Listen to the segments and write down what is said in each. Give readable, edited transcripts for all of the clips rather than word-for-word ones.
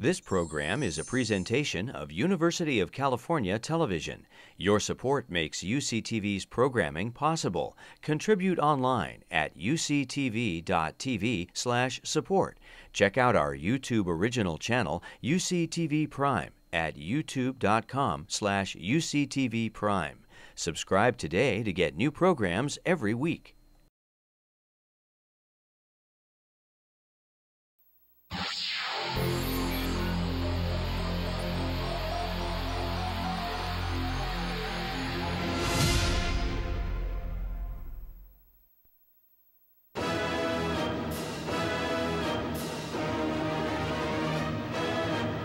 This program is a presentation of University of California Television. Your support makes UCTV's programming possible. Contribute online at uctv.tv/support. Check out our YouTube original channel, UCTV Prime, at youtube.com/UCTV Prime. Subscribe today to get new programs every week.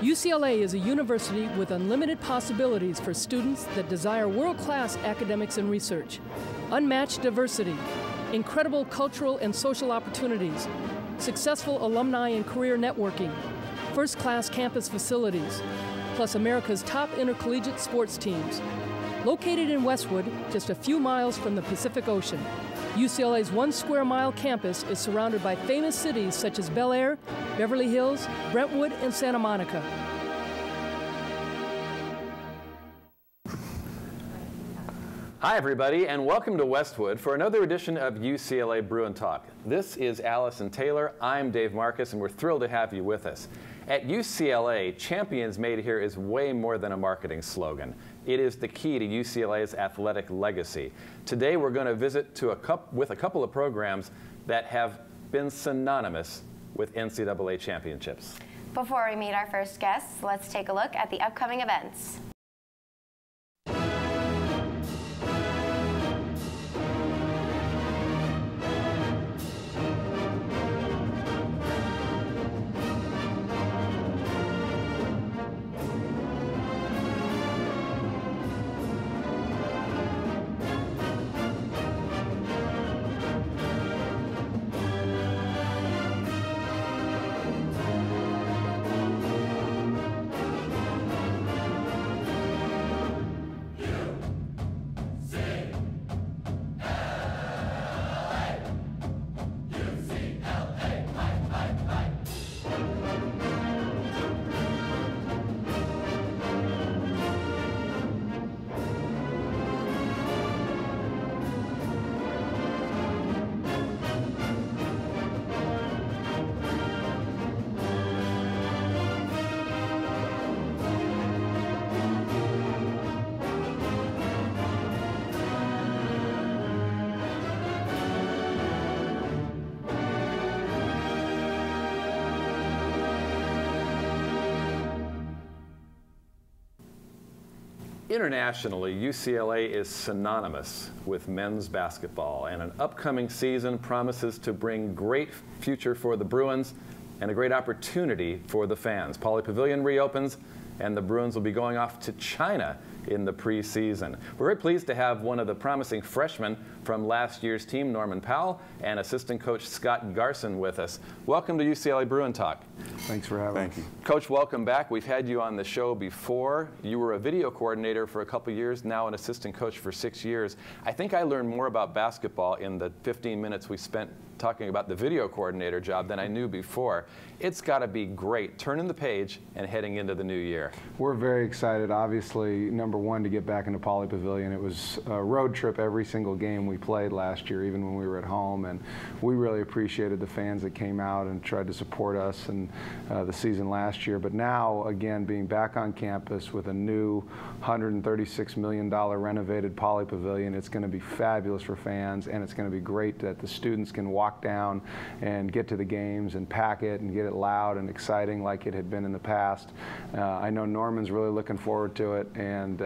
UCLA is a university with unlimited possibilities for students that desire world-class academics and research, unmatched diversity, incredible cultural and social opportunities, successful alumni and career networking, first-class campus facilities, plus America's top intercollegiate sports teams. Located in Westwood, just a few miles from the Pacific Ocean, UCLA's 1 square mile campus is surrounded by famous cities such as Bel Air, Beverly Hills, Brentwood, and Santa Monica. Hi everybody, and welcome to Westwood for another edition of UCLA Bruin Talk. This is Allison Taylor, I'm Dave Marcus, and we're thrilled to have you with us. At UCLA, Champions Made Here is way more than a marketing slogan. It is the key to UCLA's athletic legacy. Today we're going to visit with a couple of programs that have been synonymous with NCAA championships. Before we meet our first guests, let's take a look at the upcoming events. Internationally, UCLA is synonymous with men's basketball, and an upcoming season promises to bring great future for the Bruins and a great opportunity for the fans. Pauley Pavilion reopens, and the Bruins will be going off to China in the preseason. We're very pleased to have one of the promising freshmen from last year's team, Norman Powell, and assistant coach Scott Garson with us. Welcome to UCLA Bruin Talk. Thanks for having me. Thank you. Coach, welcome back. We've had you on the show before. You were a video coordinator for a couple years, now an assistant coach for 6 years. I think I learned more about basketball in the 15 minutes we spent talking about the video coordinator job than I knew before. It's got to be great turning the page and heading into the new year. We're very excited, obviously, number one, to get back into Pauley Pavilion. It was a road trip every single game we played last year, even when we were at home, and we really appreciated the fans that came out and tried to support us in the season last year. But now, again, being back on campus with a new $136 million renovated Pauley Pavilion, it's going to be fabulous for fans, and it's going to be great that the students can walk down and get to the games and pack it and get it loud and exciting like it had been in the past. I know Norman's really looking forward to it, and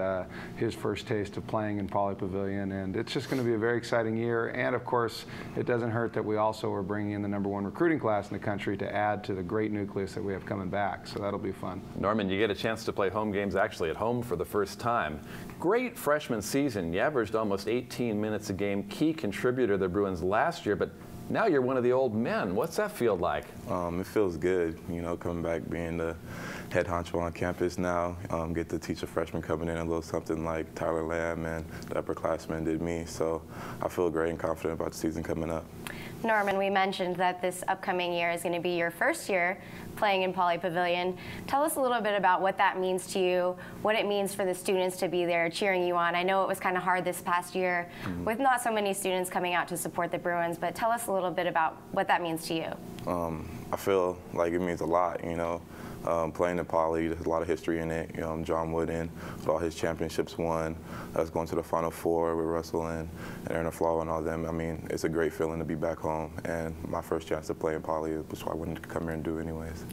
his first taste of playing in Pauley Pavilion, and it's just going to be a very exciting year. And of course, it doesn't hurt that we also are bringing in the #1 recruiting class in the country to add to the great nucleus that we have coming back, so that'll be fun. Norman, you get a chance to play home games actually at home for the first time. Great freshman season. You averaged almost 18 minutes a game, key contributor to the Bruins last year, but now you're one of the old men. What's that feel like? It feels good, you know, coming back, being the head honcho on campus now, get to teach a freshman coming in a little something like Tyler Lamb and the upperclassmen did me. So I feel great and confident about the season coming up. Norman, we mentioned that this upcoming year is going to be your first year playing in Pauley Pavilion. Tell us a little bit about what that means to you, what it means for the students to be there cheering you on. I know it was kind of hard this past year with not so many students coming out to support the Bruins, but tell us a little bit about what that means to you. I feel like it means a lot, you know. Playing in Pauley, there's a lot of history in it. John Wooden, with all his championships won, us going to the Final Four with Russell and Aaron Aflalo and all them. I mean, it's a great feeling to be back home, and my first chance to play in Pauley was what I wanted to come here and do anyways.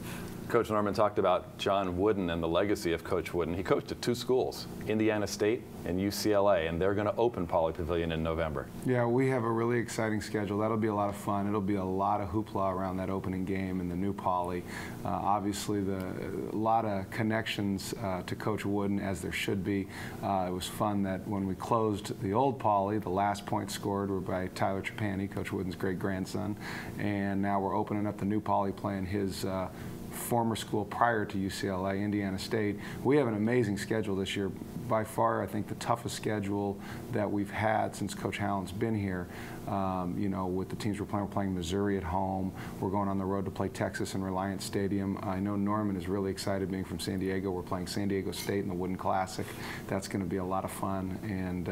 Coach Norman talked about John Wooden and the legacy of Coach Wooden. He coached at 2 schools, Indiana State and UCLA, and they're going to open Pauley Pavilion in November. Yeah, we have a really exciting schedule. That'll be a lot of fun. It'll be a lot of hoopla around that opening game in the new Pauley. Obviously, a lot of connections to Coach Wooden, as there should be. It was fun that when we closed the old Pauley, the last points scored were by Tyler Trapani, Coach Wooden's great-grandson, and now we're opening up the new Pauley playing his former school prior to UCLA, Indiana State. We have an amazing schedule this year. By far, I think the toughest schedule that we've had since Coach Hallen's been here. You know, with the teams we're playing Missouri at home. We're going on the road to play Texas in Reliant Stadium. I know Norman is really excited being from San Diego. We're playing San Diego State in the Wooden Classic. That's going to be a lot of fun. And,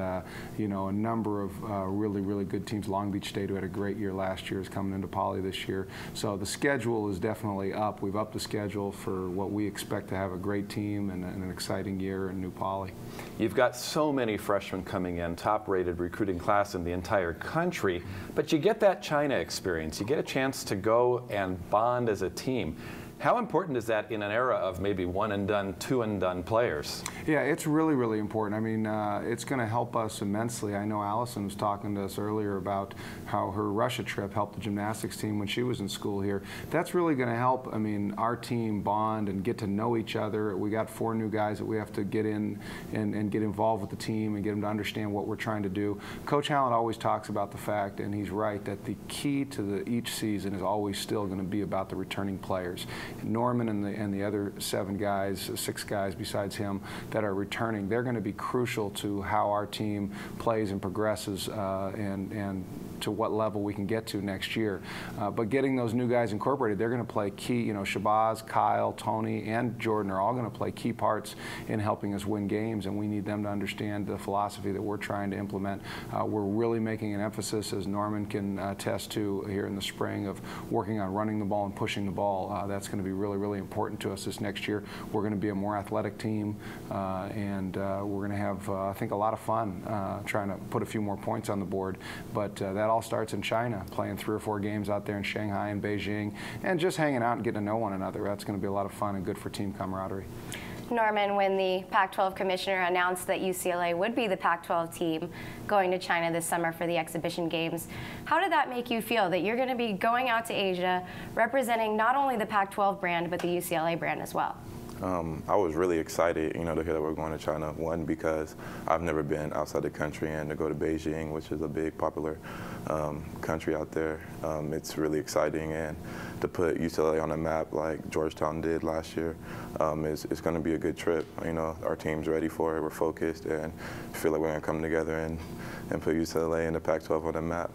you know, a number of really, really good teams. Long Beach State, who had a great year last year, is coming into Pauley this year. So the schedule is definitely up. We've upped the schedule for what we expect to have a great team and an exciting year in New Pauley. You've got so many freshmen coming in, top-rated recruiting class in the entire country, but you get that China experience. You get a chance to go and bond as a team. How important is that in an era of maybe one-and-done, two-and-done players? Yeah, it's really, really important. I mean, it's going to help us immensely. I know Allison was talking to us earlier about how her Russia trip helped the gymnastics team when she was in school here. That's really going to help, I mean, our team bond and get to know each other. We got 4 new guys that we have to get in and get involved with the team and get them to understand what we're trying to do. Coach Hallen always talks about the fact, and he's right, that the key to each season is always still going to be about the returning players. Norman and the other 7 guys, 6 guys besides him that are returning, they're going to be crucial to how our team plays and progresses and to what level we can get to next year. But getting those new guys incorporated, they're going to play key, you know, Shabazz, Kyle, Tony, and Jordan are all going to play key parts in helping us win games, and we need them to understand the philosophy that we're trying to implement. We're really making an emphasis, as Norman can attest to here in the spring, of working on running the ball and pushing the ball. That's going to be really, really important to us this next year. We're going to be a more athletic team, and we're going to have, I think, a lot of fun trying to put a few more points on the board. But that all starts in China, playing 3 or 4 games out there in Shanghai and Beijing, and just hanging out and getting to know one another. That's going to be a lot of fun and good for team camaraderie. Norman, when the Pac-12 commissioner announced that UCLA would be the Pac-12 team going to China this summer for the exhibition games, how did that make you feel that you're going to be going out to Asia representing not only the Pac-12 brand but the UCLA brand as well? I was really excited, you know, to hear that we're going to China. One, because I've never been outside the country, and to go to Beijing, which is a big, popular country out there, it's really exciting. And to put UCLA on the map like Georgetown did last year, it's going to be a good trip. You know, our team's ready for it. We're focused, and feel like we're going to come together and put UCLA and the Pac-12 on the map.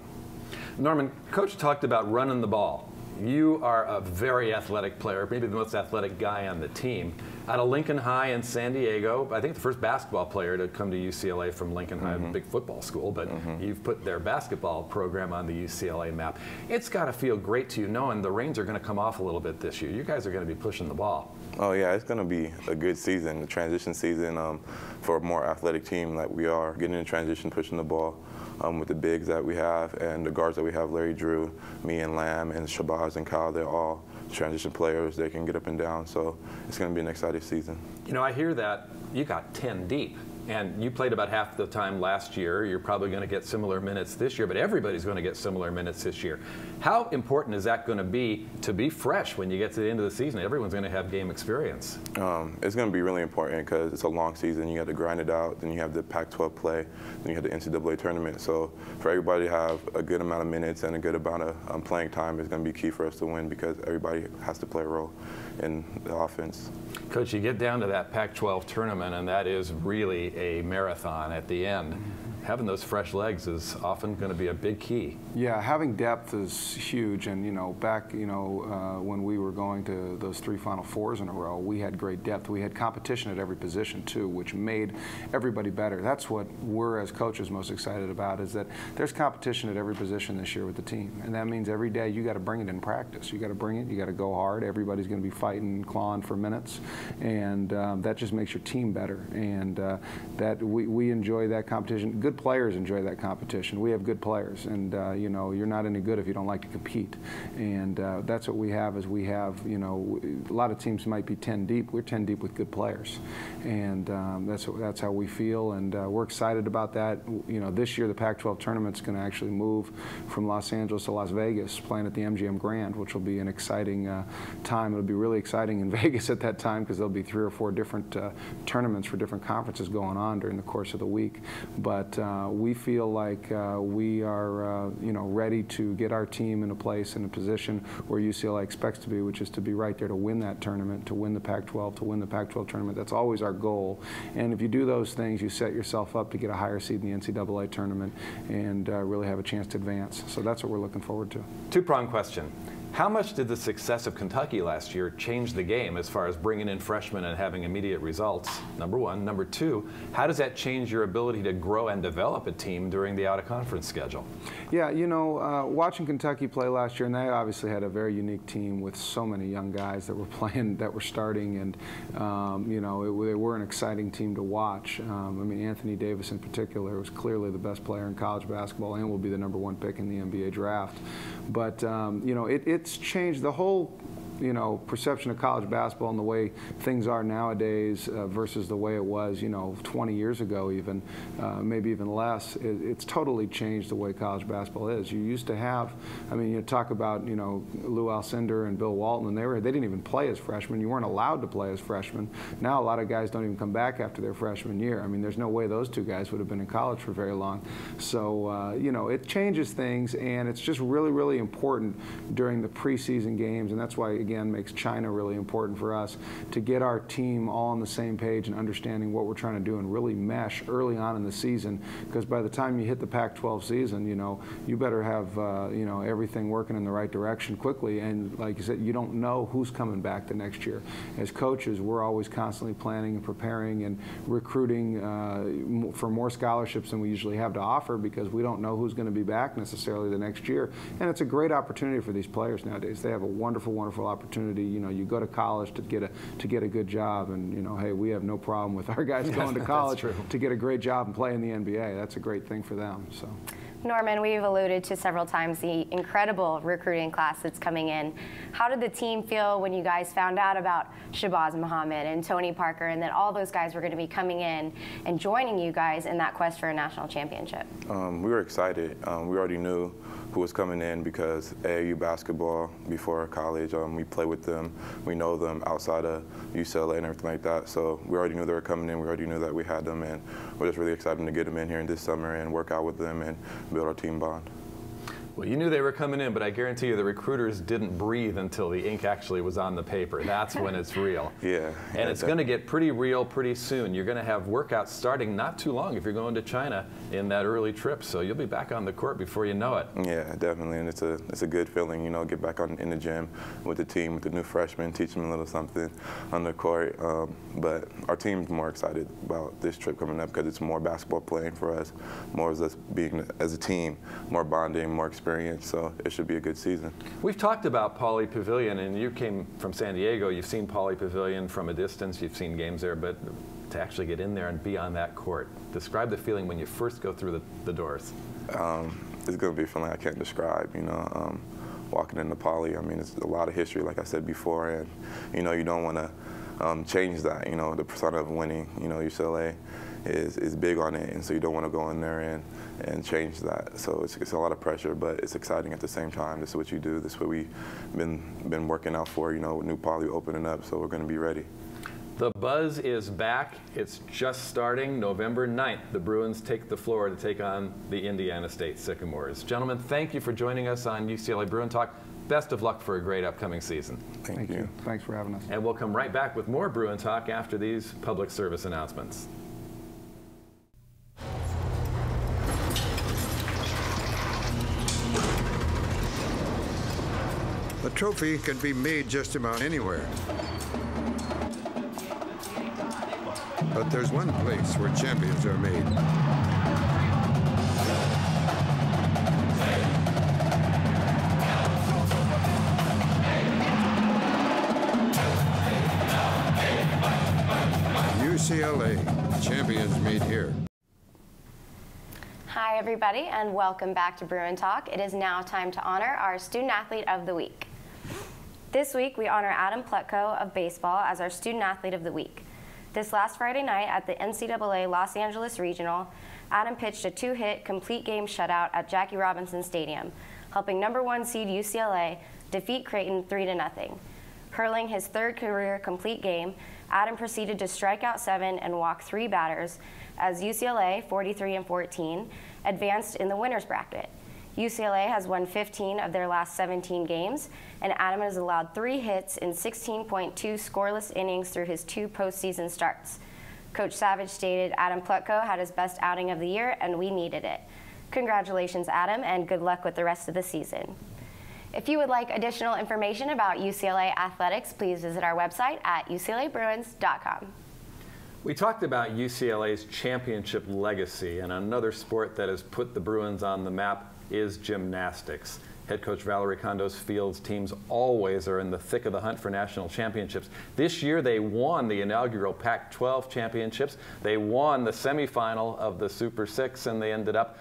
Norman, Coach talked about running the ball. You are a very athletic player, maybe the most athletic guy on the team. Out of Lincoln High in San Diego, I think the first basketball player to come to UCLA from Lincoln High, a big football school, but you've put their basketball program on the UCLA map. It's got to feel great to you knowing the reins are going to come off a little bit this year. You guys are going to be pushing the ball. Oh yeah, it's going to be a good season, the transition season for a more athletic team like we are, getting in transition, pushing the ball. With the bigs that we have and the guards that we have, Larry Drew, me and Lamb and Shabazz and Kyle, they're all transition players. They can get up and down, so it's going to be an exciting season. You know, I hear that you got 10 deep. And you played about half the time last year. You're probably going to get similar minutes this year, but everybody's going to get similar minutes this year. How important is that going to be fresh when you get to the end of the season? Everyone's going to have game experience. It's going to be really important because it's a long season. You have to grind it out. Then you have the Pac-12 play. Then you have the NCAA tournament. So for everybody to have a good amount of minutes and a good amount of playing time is going to be key for us to win because everybody has to play a role in the offense. Coach, you get down to that Pac-12 tournament, and that is really a marathon at the end. having those fresh legs is often going to be a big key. Yeah, having depth is huge, and back when we were going to those 3 Final Fours in a row, we had great depth. We had competition at every position too, which made everybody better. That's what we're as coaches most excited about, is that there's competition at every position this year with the team, and that means every day you got to bring it in practice. You got to bring it. You got to go hard. Everybody's going to be fighting and clawing for minutes, and that just makes your team better. And that we enjoy that competition. Good players enjoy that competition. We have good players, and you're not any good if you don't like to compete. And that's what we have. Is we have a lot of teams might be 10 deep. We're 10 deep with good players, and that's how we feel. And we're excited about that. This year the Pac-12 tournament's going to actually move from Los Angeles to Las Vegas, playing at the MGM Grand, which will be an exciting time. It'll be really exciting in Vegas at that time because there'll be 3 or 4 different tournaments for different conferences going on during the course of the week. But we feel like we are ready to get our team in a place, in a position where UCLA expects to be, which is to be right there to win that tournament, to win the Pac-12, to win the Pac-12 tournament. That's always our goal. And if you do those things, you set yourself up to get a higher seed in the NCAA tournament and really have a chance to advance. So that's what we're looking forward to. Two-pronged question. How much did the success of Kentucky last year change the game as far as bringing in freshmen and having immediate results? Number one. Number two, how does that change your ability to grow and develop a team during the out-of-conference schedule? Yeah, watching Kentucky play last year, and they obviously had a very unique team with so many young guys that were playing, that were starting, and they were an exciting team to watch. Anthony Davis in particular was clearly the best player in college basketball and will be the #1 pick in the NBA draft. But it's changed the whole perception of college basketball and the way things are nowadays versus the way it was 20 years ago, even maybe even less. It's totally changed the way college basketball is. You used to have, you talk about Lou Alcindor and Bill Walton, and they didn't even play as freshmen. You weren't allowed to play as freshmen. Now a lot of guys don't even come back after their freshman year. There's no way those 2 guys would have been in college for very long. So it changes things, and it's just really, really important during the preseason games, and that's why, again, makes China really important for us, to get our team all on the same page and understanding what we're trying to do and really mesh early on in the season, because by the time you hit the Pac-12 season, you better have everything working in the right direction quickly. And like you said, you don't know who's coming back the next year. As coaches, we're always constantly planning and preparing and recruiting for more scholarships than we usually have to offer, because we don't know who's going to be back necessarily the next year. And it's a great opportunity for these players nowadays. They have a wonderful, wonderful opportunity. You go to college to get a good job, and hey, we have no problem with our guys going to college to get a great job and play in the NBA. That's a great thing for them. So. Norman, we've alluded to several times the incredible recruiting class that's coming in. How did the team feel when you guys found out about Shabazz Muhammad and Tony Parker, and that all those guys were going to be coming in and joining you guys in that quest for a national championship? We were excited. We already knew who was coming in because AAU basketball before college, we play with them. We know them outside of UCLA and everything like that. So we already knew they were coming in. We already knew that we had them, and we're just really excited to get them in here in this summer and work out with them and build our team bond. Well, you knew they were coming in, but I guarantee you the recruiters didn't breathe until the ink actually was on the paper. That's when it's real. Yeah. And it's going to get pretty real pretty soon. You're going to have workouts starting not too long if you're going to China in that early trip, so you'll be back on the court before you know it. Yeah, definitely, and it's a good feeling, get back in the gym with the team, with the new freshmen, teach them a little something on the court. But our team's more excited about this trip coming up because it's more basketball playing for us, more as us being as a team, more bonding, more experience. So it should be a good season. We've talked about Pauley Pavilion, and you came from San Diego. You've seen Pauley Pavilion from a distance. You've seen games there, but to actually get in there and be on that court, describe the feeling when you first go through the doors. It's going to be a feeling I can't describe. Walking into Pauley, it's a lot of history, like I said before, and you don't want to change that. The persona of winning. UCLA is big on it, and so you don't want to go in there and change that. So it's a lot of pressure, but it's exciting at the same time. This is what you do. This is what we've been working out for. New Pauley opening up, so we're going to be ready. The buzz is back. It's just starting. November 9th, the Bruins take the floor to take on the Indiana State Sycamores. Gentlemen, thank you for joining us on UCLA Bruin Talk. Best of luck for a great upcoming season. Thank you. Thanks for having us. And we'll come right back with more Bruin Talk after these public service announcements. trophy can be made just about anywhere. But there's one place where champions are made. UCLA, champions made here. Hi everybody, and welcome back to Bruin Talk. It is now time to honor our Student Athlete of the Week. This week we honor Adam Plutko of baseball as our Student Athlete of the Week. This last Friday night at the NCAA Los Angeles Regional, Adam pitched a 2-hit complete game shutout at Jackie Robinson Stadium, helping #1 seed UCLA defeat Creighton 3-0. Hurling his 3rd career complete game, Adam proceeded to strike out 7 and walk 3 batters as UCLA, 43-14, advanced in the winner's bracket. UCLA has won 15 of their last 17 games, and Adam has allowed 3 hits in 16.2 scoreless innings through his 2 postseason starts. Coach Savage stated Adam Plutko had his best outing of the year, and we needed it. Congratulations, Adam, and good luck with the rest of the season. If you would like additional information about UCLA athletics, please visit our website at uclabruins.com. We talked about UCLA's championship legacy, and another sport that has put the Bruins on the map is gymnastics. Head coach Valerie Kondo's Fields teams always are in the thick of the hunt for national championships. This year they won the inaugural Pac-12 championships. They won the semifinal of the Super Six, and they ended up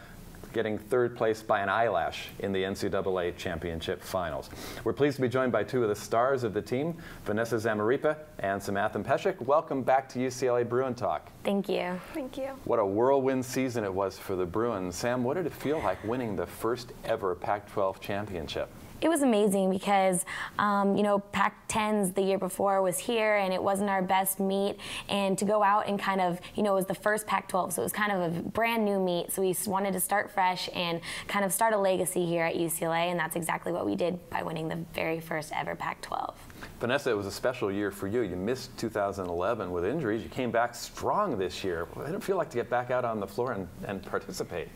getting 3rd place by an eyelash in the NCAA championship finals. We're pleased to be joined by 2 of the stars of the team, Vanessa Zamarripa and Samantha Petric. Welcome back to UCLA Bruin Talk. Thank you. Thank you. What a whirlwind season it was for the Bruins. Sam, what did it feel like winning the first ever Pac-12 championship? It was amazing because, you know, Pac-10s the year before was here and it wasn't our best meet, and to go out and kind of, you know, it was the first Pac-12, so it was kind of a brand new meet, so we wanted to start fresh and kind of start a legacy here at UCLA, and that's exactly what we did by winning the very first ever Pac-12. Vanessa, it was a special year for you. You missed 2011 with injuries. You came back strong this year. What did it feel like to get back out on the floor and participate?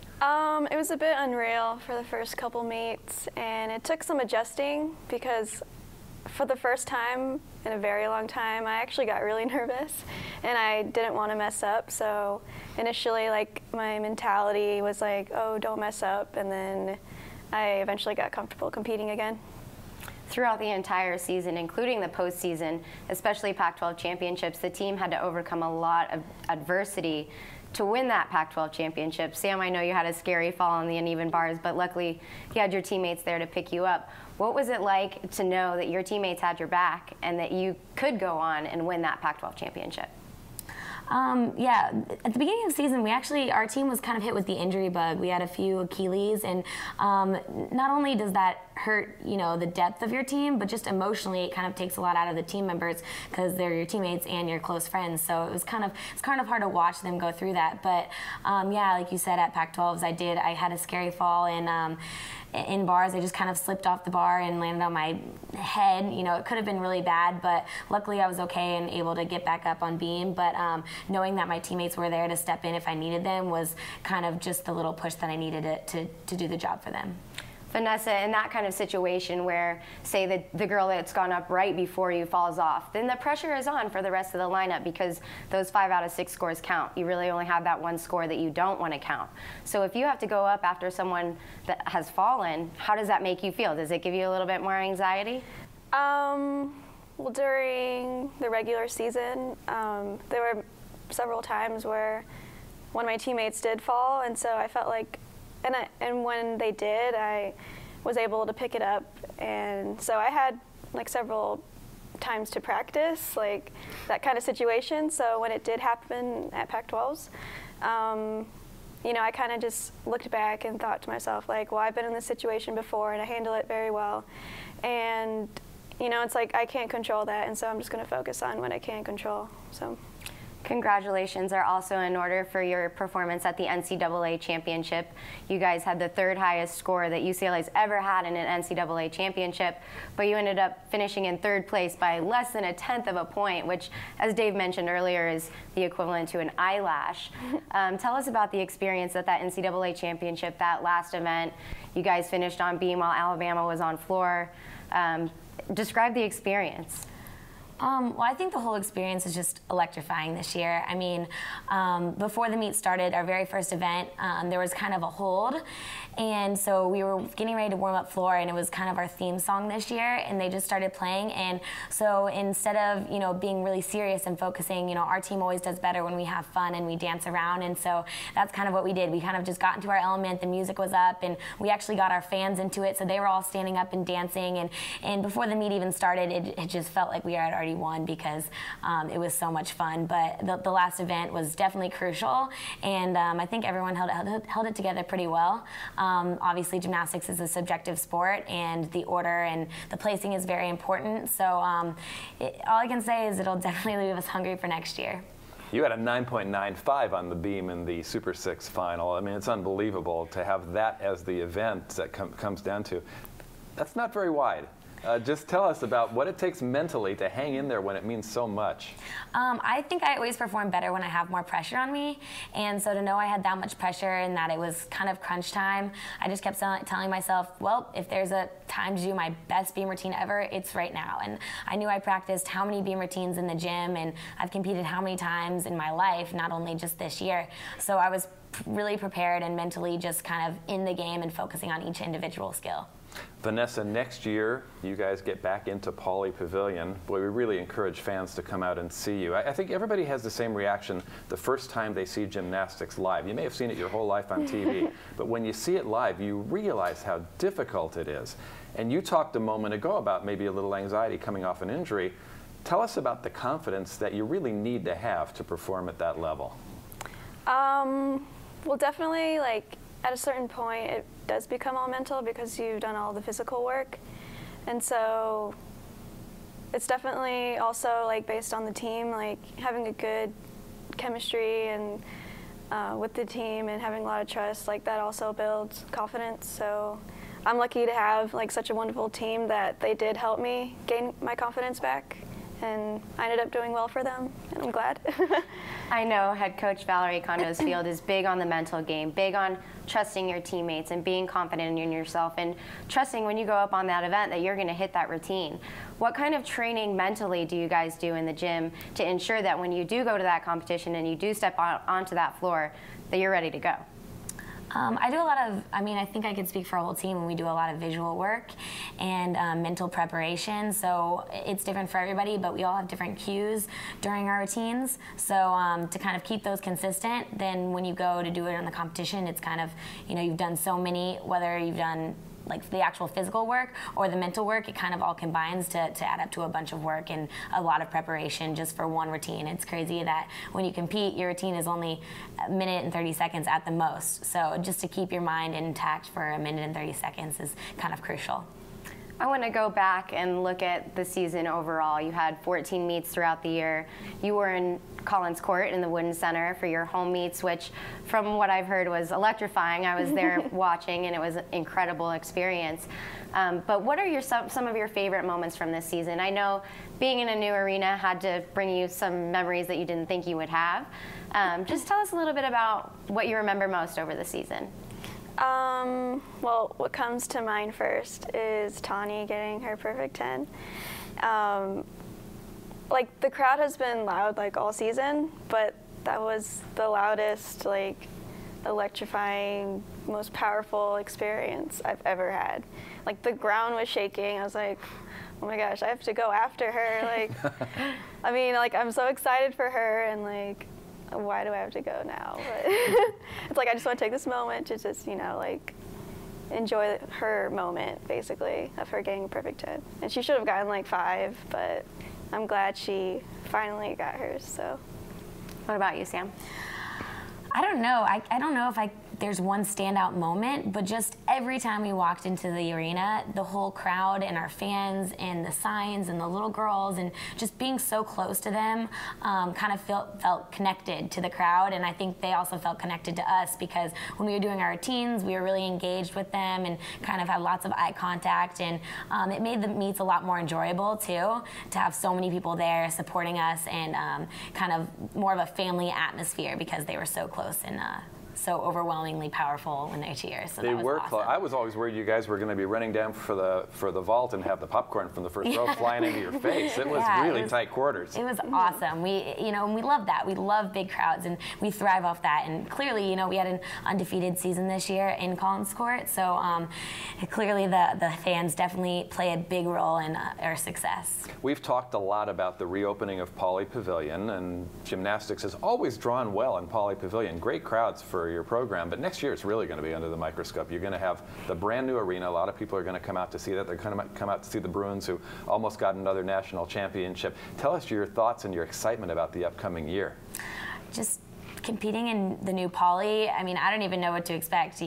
It was a bit unreal for the first couple meets, and it took some adjusting because for the first time in a very long time, I actually got really nervous and I didn't want to mess up. So initially, like, my mentality was like, oh, don't mess up, and then I eventually got comfortable competing again. Throughout the entire season, including the postseason, especially Pac-12 championships, the team had to overcome a lot of adversity to win that Pac-12 championship. Sam, I know you had a scary fall on the uneven bars, but luckily you had your teammates there to pick you up. What was it like to know that your teammates had your back and that you could go on and win that Pac-12 championship? Yeah, at the beginning of the season, our team was kind of hit with the injury bug. We had a few Achilles, and not only does that hurt, you know, the depth of your team, but just emotionally, it kind of takes a lot out of the team members because they're your teammates and your close friends. So it's kind of hard to watch them go through that. But yeah, like you said, at Pac-12s, I had a scary fall, and in bars, I just kind of slipped off the bar and landed on my head. You know, it could have been really bad, but luckily I was okay and able to get back up on beam. But knowing that my teammates were there to step in if I needed them was kind of just the little push that I needed to do the job for them. Vanessa, in that kind of situation where, say, the girl that's gone up right before you falls off, then the pressure is on for the rest of the lineup because those 5 out of 6 scores count. You really only have that one score that you don't want to count. So if you have to go up after someone that has fallen, how does that make you feel? Does it give you a little bit more anxiety? Well, during the regular season, there were several times where one of my teammates did fall, and so I felt like, and when they did, I was able to pick it up, and so I had like several times to practice like that kind of situation. So when it did happen at Pac-12s, you know, I kind of just looked back and thought to myself, like, well, I've been in this situation before and I handle it very well, and you know, it's like I can't control that, and so I'm just going to focus on what I can control. So. Congratulations are also in order for your performance at the NCAA championship. You guys had the 3rd highest score that UCLA's ever had in an NCAA championship, but you ended up finishing in 3rd place by less than 1/10 of a point, which, as Dave mentioned earlier, is the equivalent to an eyelash. Tell us about the experience at that NCAA championship, that last event. You guys finished on beam while Alabama was on floor. Describe the experience. Well, I think the whole experience is just electrifying this year. I mean, before the meet started, our very first event, there was kind of a hold. And so we were getting ready to warm up floor, and it was kind of our theme song this year, and they just started playing. And so instead of, being really serious and focusing, our team always does better when we have fun and we dance around. And so that's kind of what we did. We kind of just got into our element, the music was up, and we actually got our fans into it, so they were all standing up and dancing. And before the meet even started, it just felt like we had already won because it was so much fun. But the last event was definitely crucial, and I think everyone held it together pretty well. Obviously, gymnastics is a subjective sport, and the order and the placing is very important. So all I can say is it'll definitely leave us hungry for next year. You had a 9.95 on the beam in the Super 6 final. I mean, it's unbelievable to have that as the event that comes down to. That's not very wide. Just tell us about what it takes mentally to hang in there when it means so much. I think I always perform better when I have more pressure on me, and so to know I had that much pressure and that it was kind of crunch time, I just kept telling myself, well, if there's a time to do my best beam routine ever, it's right now. And I knew I practiced how many beam routines in the gym, and I've competed how many times in my life, not only just this year. So I was really prepared and mentally just kind of in the game and focusing on each individual skill. Vanessa, next year you guys get back into Pauley Pavilion. Boy, we really encourage fans to come out and see you. I think everybody has the same reaction the first time they see gymnastics live. You may have seen it your whole life on TV, but when you see it live, you realize how difficult it is. And you talked a moment ago about maybe a little anxiety coming off an injury. Tell us about the confidence that you really need to have to perform at that level. Well, definitely, at a certain point, it does become all mental because you've done all the physical work. And so it's definitely also based on the team, having a good chemistry and with the team and having a lot of trust, that also builds confidence. So I'm lucky to have such a wonderful team that they did help me gain my confidence back. And I ended up doing well for them, and I'm glad. I know head coach Valerie Condos-Field is big on the mental game, big on trusting your teammates and being confident in yourself and trusting when you go up on that event that you're going to hit that routine. What kind of training mentally do you guys do in the gym to ensure that when you do go to that competition and you do step onto that floor, that you're ready to go? I do a lot of, I think I could speak for a whole team when we do a lot of visual work and mental preparation. So it's different for everybody, but we all have different cues during our routines. So to kind of keep those consistent, then when you go to do it in the competition, it's kind of, you've done so many, whether you've done the actual physical work or the mental work, it kind of all combines to add up to a bunch of work and a lot of preparation just for one routine. It's crazy that when you compete, your routine is only a minute and 30 seconds at the most. So just to keep your mind intact for a minute and 30 seconds is kind of crucial. I want to go back and look at the season overall. You had 14 meets throughout the year. You were in Collins Court in the Wooden Center for your home meets, which from what I've heard was electrifying. I was there watching, and it was an incredible experience. But what are some of your favorite moments from this season? I know being in a new arena had to bring you some memories that you didn't think you would have. Just tell us a little bit about what you remember most over the season. Well, what comes to mind first is Tawny getting her perfect 10. The crowd has been loud all season, but that was the loudest, electrifying, most powerful experience I've ever had. The ground was shaking. I was like, oh my gosh, I have to go after her. I'm so excited for her, and why do I have to go now? But it's I just want to take this moment to just, enjoy her moment, basically, of her getting a perfect 10. And she should have gotten 5, but I'm glad she finally got hers, so. What about you, Sam? I don't know. I don't know if I there's one standout moment, but just every time we walked into the arena, the whole crowd and our fans and the signs and the little girls and just being so close to them kind of felt connected to the crowd, and I think they also felt connected to us because when we were doing our routines, we were really engaged with them and kind of had lots of eye contact, and it made the meets a lot more enjoyable too, to have so many people there supporting us and kind of more of a family atmosphere because they were so close and so overwhelmingly powerful when they cheer. So they were awesome. close. I was always worried you guys were going to be running down for the vault and have the popcorn from the first row flying into your face. It was really tight quarters. It was awesome. And we love that. We love big crowds, and we thrive off that. And clearly, we had an undefeated season this year in Collins Court, so clearly the fans definitely play a big role in our success. We've talked a lot about the reopening of Pauley Pavilion, and gymnastics has always drawn well in Pauley Pavilion. Great crowds for your program, but next year it's really going to be under the microscope. You're going to have the brand new arena. A lot of people are going to come out to see that. They're going to come out to see the Bruins, who almost got another national championship. Tell us your thoughts and your excitement about the upcoming year. Just competing in the new Pauley, I mean, I don't even know what to expect.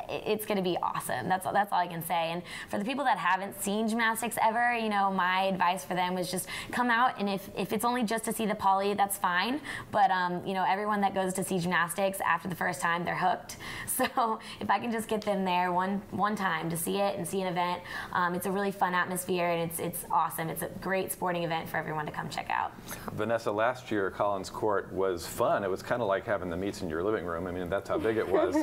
It's going to be awesome. That's all I can say. And for the people that haven't seen gymnastics ever, my advice for them was just come out, and if it's only just to see the Pauley, that's fine. But everyone that goes to see gymnastics after the first time, they're hooked. So if I can just get them there one time to see it and see an event, it's a really fun atmosphere, and it's awesome. It's a great sporting event for everyone to come check out. Vanessa, last year Collins Court was fun. It was kind of like having the meets in your living room. I mean, that's how big it was.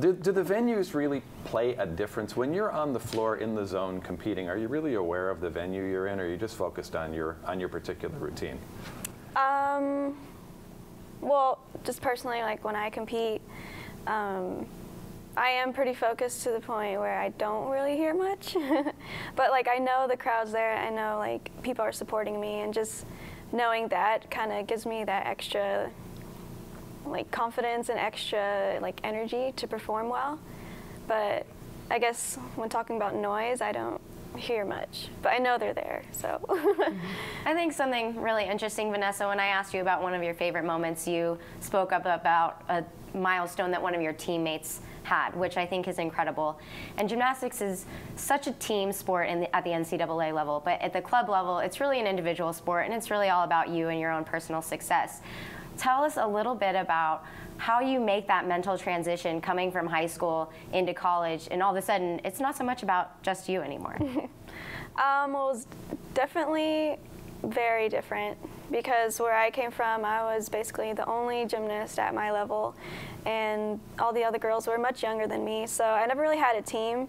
Do the venues really play a difference? When you're on the floor in the zone competing, are you really aware of the venue you're in, or are you just focused on your particular routine? Well, just personally, like when I compete, I am pretty focused to the point where I don't really hear much. But like I know the crowd's there, I know like people are supporting me, and just knowing that kind of gives me that extra like confidence and extra like energy to perform well. But I guess when talking about noise, I don't hear much, but I know they're there, so. I think something really interesting, Vanessa, when I asked you about one of your favorite moments, you spoke up about a milestone that one of your teammates had, which I think is incredible. And gymnastics is such a team sport at the NCAA level, but at the club level, it's really an individual sport, and it's really all about you and your own personal success. Tell us a little bit about how you make that mental transition coming from high school into college, and all of a sudden, it's not so much about just you anymore. Well, it was definitely very different, because where I came from, I was basically the only gymnast at my level, and all the other girls were much younger than me, so I never really had a team.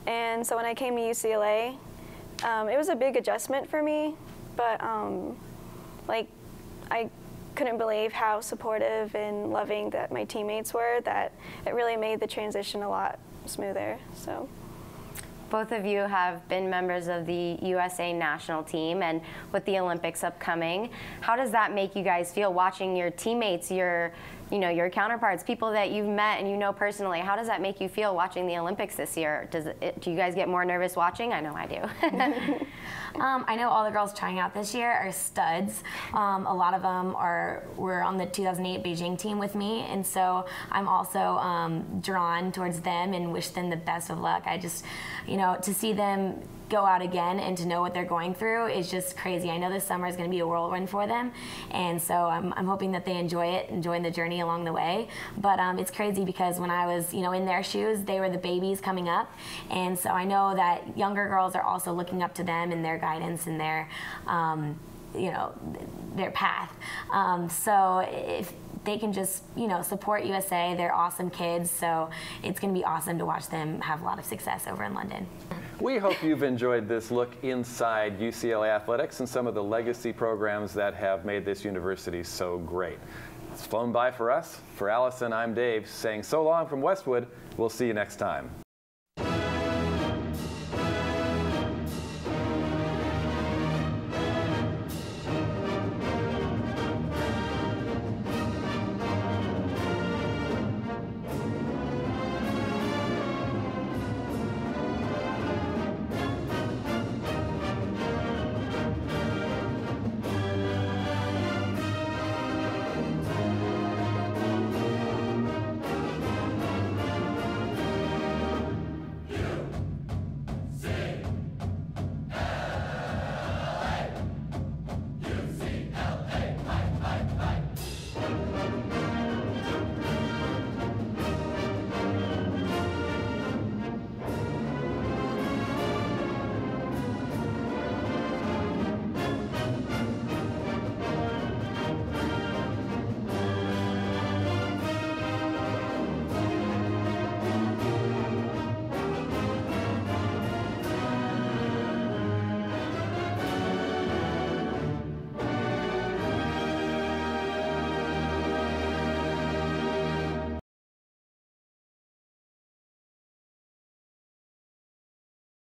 And so when I came to UCLA, it was a big adjustment for me, but like I couldn't believe how supportive and loving that my teammates were, that it really made the transition a lot smoother. So. Both of you have been members of the USA national team, and with the Olympics upcoming, how does that make you guys feel watching your teammates, your counterparts, people that you've met and you know personally? How does that make you feel watching the Olympics this year? Do you guys get more nervous watching? I know I do. I know all the girls trying out this year are studs. A lot of them were on the 2008 Beijing team with me, and so I'm also drawn towards them and wish them the best of luck. I just, to see them go out again and to know what they're going through is just crazy. I know this summer is going to be a whirlwind for them, and so I'm hoping that they enjoy it, enjoying the journey along the way. But it's crazy because when I was, in their shoes, they were the babies coming up, and so I know that younger girls are also looking up to them and their guidance and their, their path. So if they can just, support USA, they're awesome kids, so it's going to be awesome to watch them have a lot of success over in London. We hope you've enjoyed this look inside UCLA athletics and some of the legacy programs that have made this university so great. It's flown by for us. For Allison, I'm Dave, saying so long from Westwood. We'll see you next time.